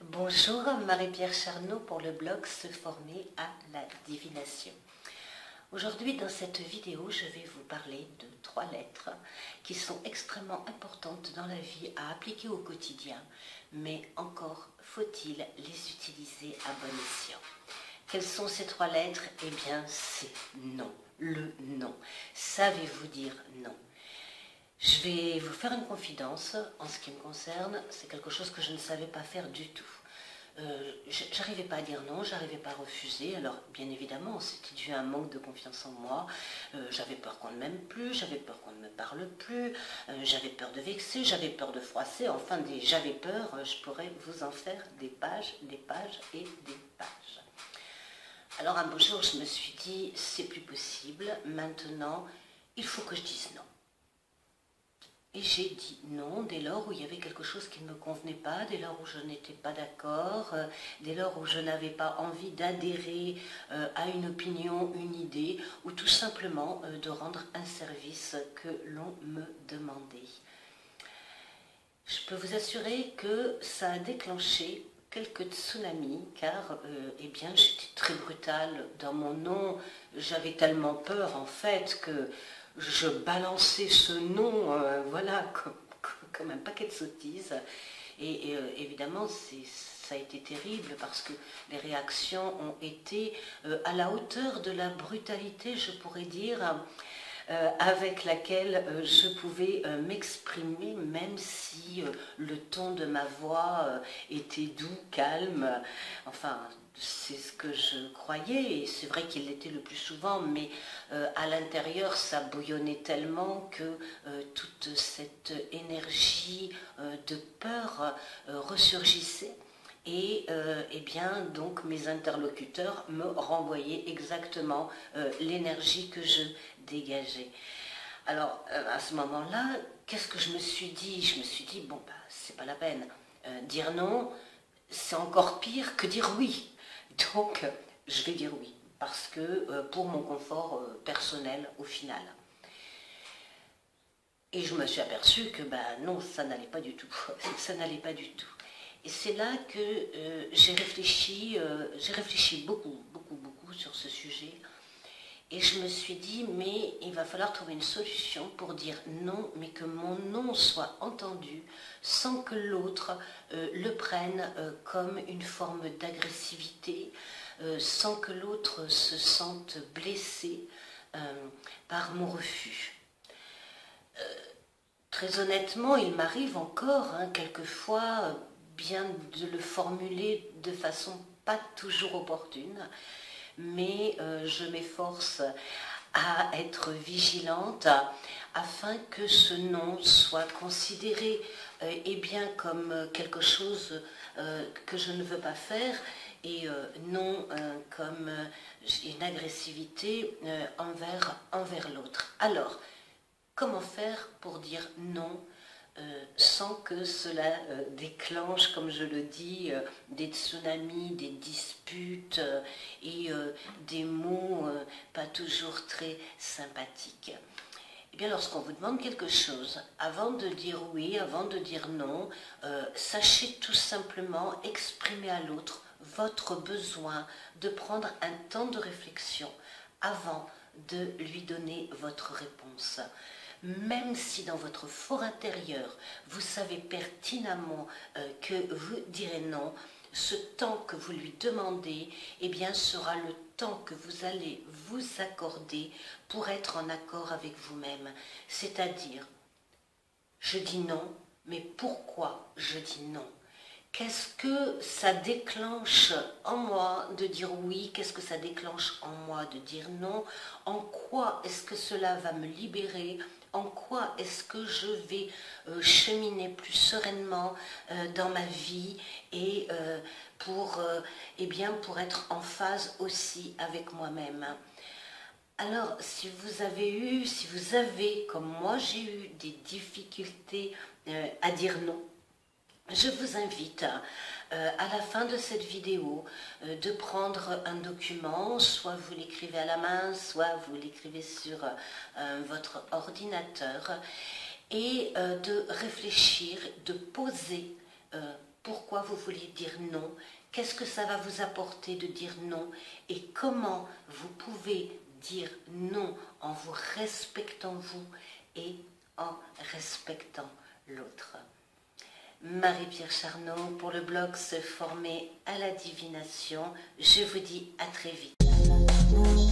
Bonjour, Marie-Pierre Charnot pour le blog Se former à la divination. Aujourd'hui, dans cette vidéo, je vais vous parler de 3 lettres qui sont extrêmement importantes dans la vie à appliquer au quotidien, mais encore faut-il les utiliser à bon escient. Quelles sont ces 3 lettres? Eh bien, c'est non, le non. Savez-vous dire non? Je vais vous faire une confidence en ce qui me concerne, c'est quelque chose que je ne savais pas faire du tout. J'arrivais pas à dire non, j'arrivais pas à refuser, alors bien évidemment c'était dû à un manque de confiance en moi, j'avais peur qu'on ne m'aime plus, j'avais peur qu'on ne me parle plus, j'avais peur de vexer, j'avais peur de froisser, enfin j'avais peur, je pourrais vous en faire des pages et des pages. Alors un beau jour je me suis dit c'est plus possible, maintenant il faut que je dise non. Et j'ai dit non dès lors où il y avait quelque chose qui ne me convenait pas, dès lors où je n'étais pas d'accord, dès lors où je n'avais pas envie d'adhérer à une opinion, une idée, ou tout simplement de rendre un service que l'on me demandait. Je peux vous assurer que ça a déclenché quelques tsunamis, car eh bien, j'étais très brutale dans mon non, j'avais tellement peur en fait que je balançais ce nom, voilà, comme un paquet de sottises. Et évidemment, ça a été terrible parce que les réactions ont été à la hauteur de la brutalité, je pourrais dire, avec laquelle je pouvais m'exprimer, même si le ton de ma voix était doux, calme, enfin c'est ce que je croyais et c'est vrai qu'il l'était le plus souvent, mais à l'intérieur ça bouillonnait tellement que toute cette énergie de peur ressurgissait. Et eh bien, donc mes interlocuteurs me renvoyaient exactement l'énergie que je dégageais. Alors, à ce moment-là, qu'est-ce que je me suis dit? Je me suis dit, bon, bah, c'est pas la peine. Dire non, c'est encore pire que dire oui. Donc, je vais dire oui, parce que pour mon confort personnel au final. Et je me suis aperçue que, bah, non, ça n'allait pas du tout. Ça n'allait pas du tout. Et c'est là que j'ai réfléchi beaucoup sur ce sujet. Et je me suis dit, mais il va falloir trouver une solution pour dire non, mais que mon non soit entendu sans que l'autre le prenne comme une forme d'agressivité, sans que l'autre se sente blessé par mon refus. Très honnêtement, il m'arrive encore, quelquefois, bien de le formuler de façon pas toujours opportune, mais je m'efforce à être vigilante afin que ce non soit considéré eh bien comme quelque chose que je ne veux pas faire et non comme une agressivité envers l'autre. Alors, comment faire pour dire non sans que cela déclenche, comme je le dis, des tsunamis, des disputes et des mots pas toujours très sympathiques? Eh bien, lorsqu'on vous demande quelque chose, avant de dire oui, avant de dire non, sachez tout simplement exprimer à l'autre votre besoin de prendre un temps de réflexion avant de lui donner votre réponse. Même si dans votre fort intérieur, vous savez pertinemment que vous direz non, ce temps que vous lui demandez, eh bien, sera le temps que vous allez vous accorder pour être en accord avec vous-même. C'est-à-dire, je dis non, mais pourquoi je dis non? Qu'est-ce que ça déclenche en moi de dire oui? Qu'est-ce que ça déclenche en moi de dire non? En quoi est-ce que cela va me libérer? En quoi est-ce que je vais cheminer plus sereinement dans ma vie et eh bien, pour être en phase aussi avec moi-même? Alors, si vous avez, comme moi j'ai eu, des difficultés à dire non, je vous invite à la fin de cette vidéo de prendre un document, soit vous l'écrivez à la main, soit vous l'écrivez sur votre ordinateur, et de réfléchir, de poser pourquoi vous voulez dire non, qu'est-ce que ça va vous apporter de dire non et comment vous pouvez dire non en vous respectant vous et en respectant l'autre. Marie-Pierre Charnot pour le blog Se former à la divination. Je vous dis à très vite.